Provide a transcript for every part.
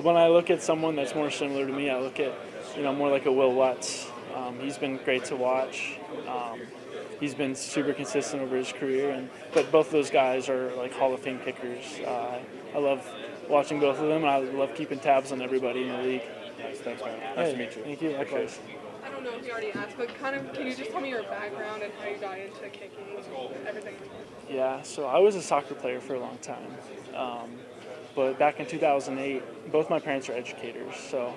when I look at someone that's more similar to me, I look at, more like a Will Lutz. He's been great to watch. He's been super consistent over his career, but both of those guys are like Hall of Fame kickers. I love watching both of them, and I love keeping tabs on everybody in the league. Nice, thanks, man. Nice to meet you. Thank you. Likewise. I don't know if you already asked, but can you just tell me your background and how you got into kicking, everything? Yeah, so I was a soccer player for a long time. But back in 2008, both my parents are educators. So,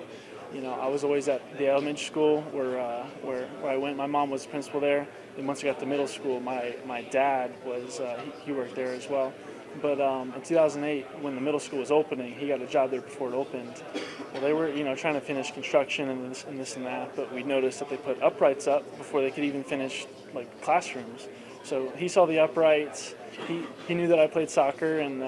I was always at the elementary school where I went. My mom was the principal there. And once I got to middle school, my dad was, he worked there as well. But in 2008, when the middle school was opening, he got a job there before it opened. Well, they were, trying to finish construction and this and that, but we noticed that they put uprights up before they could even finish, like, classrooms. So he saw the uprights. He knew that I played soccer, and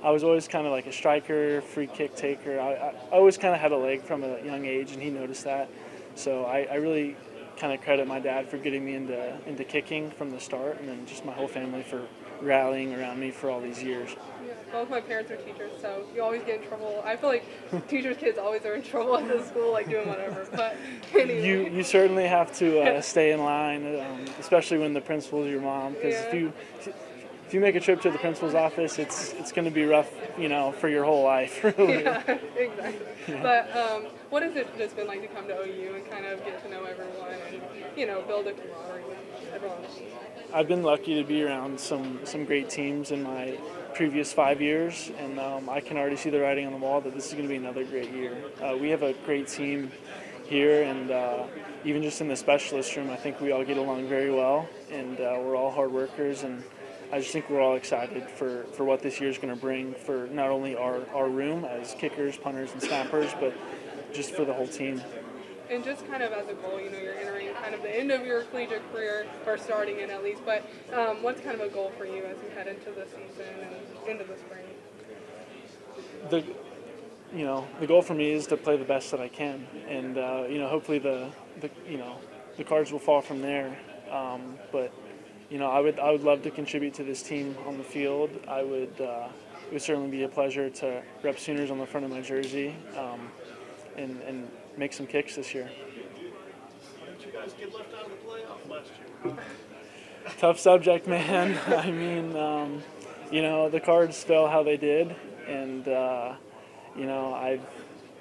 I was always kind of like a striker, free kick taker. I always kind of had a leg from a young age, and he noticed that. So I really kind of credit my dad for getting me into kicking from the start, and then just my whole family for rallying around me for all these years. Yeah, both my parents are teachers, so you always get in trouble. I feel like teachers' kids always are in trouble at the school, like doing whatever. But anyway. You certainly have to stay in line, especially when the principal's your mom, because if you make a trip to the principal's office, it's going to be rough, for your whole life, really. Yeah, exactly. Yeah. But what has it just been like to come to OU and kind of get to know everyone and, build a camaraderie with everyone? I've been lucky to be around some great teams in my previous 5 years, and I can already see the writing on the wall that this is going to be another great year. We have a great team here, and even just in the specialist room, I think we all get along very well, and we're all hard workers, and I just think we're all excited for what this year is going to bring for not only our room as kickers, punters, and snappers, but just for the whole team. And just kind of as a goal, you're entering kind of the end of your collegiate career, or starting it at least, but what's kind of a goal for you as you head into the season and into the spring? The goal for me is to play the best that I can, and hopefully the cards will fall from there. But I would love to contribute to this team on the field. It would certainly be a pleasure to rep Sooners on the front of my jersey, and make some kicks this year. Why didn't you guys get left out of the playoff last year? Tough subject, man. I mean, the cards fell how they did, and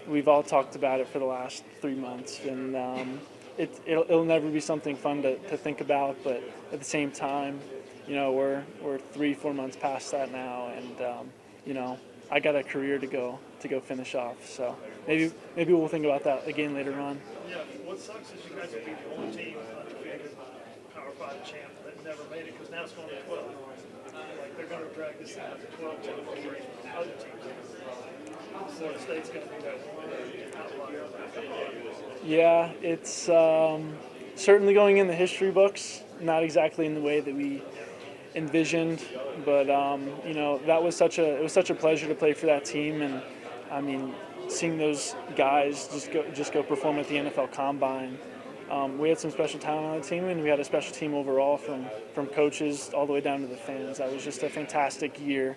we've all talked about it for the last 3 months, and it'll never be something fun to think about. But at the same time, we're 3-4 months past that now, and I got a career to go finish off. So maybe we'll think about that again later on. Yeah. What sucks is you guys will be the only team undefeated Power 5 champ that never made it, because now it's going to 12. Like, they're going to drag this out to 12 to other teams. Florida State's going to be that one outlier. Yeah, it's certainly going in the history books. Not exactly in the way that we envisioned, but that was such a pleasure to play for that team, and I mean, seeing those guys just go perform at the NFL Combine. We had some special talent on the team, and we had a special team overall from coaches all the way down to the fans. That was just a fantastic year,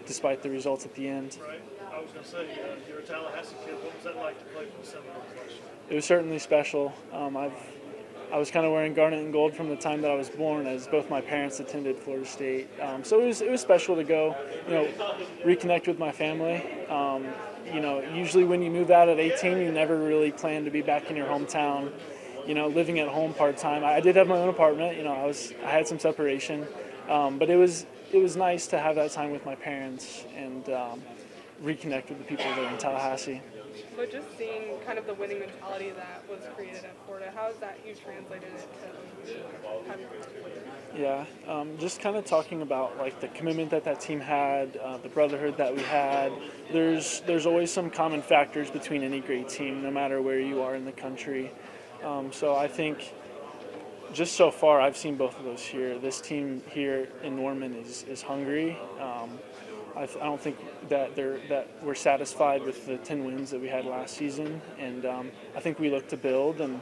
despite the results at the end. Right. I was going to say, you're a Tallahassee kid. What was that like to play for the Seminoles last year? It was certainly special. I was kind of wearing garnet and gold from the time that I was born, as both my parents attended Florida State. So it was special to go, reconnect with my family. Usually when you move out at 18, you never really plan to be back in your hometown. Living at home part time. I did have my own apartment. I had some separation, but it was nice to have that time with my parents and reconnect with the people there in Tallahassee. But just seeing kind of the winning mentality that was created at Florida, how has that you translated it to having? Yeah, just kind of talking about like the commitment that team had, the brotherhood that we had. There's always some common factors between any great team, no matter where you are in the country. So I think just so far I've seen both of those here. This team here in Norman is hungry. I don't think that we're satisfied with the 10 wins that we had last season, and I think we look to build. And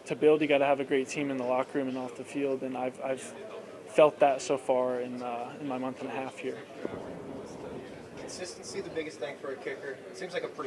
to build, you got to have a great team in the locker room and off the field. And I've felt that so far in my month and a half here. consistency the biggest thing for a kicker? It seems like a pretty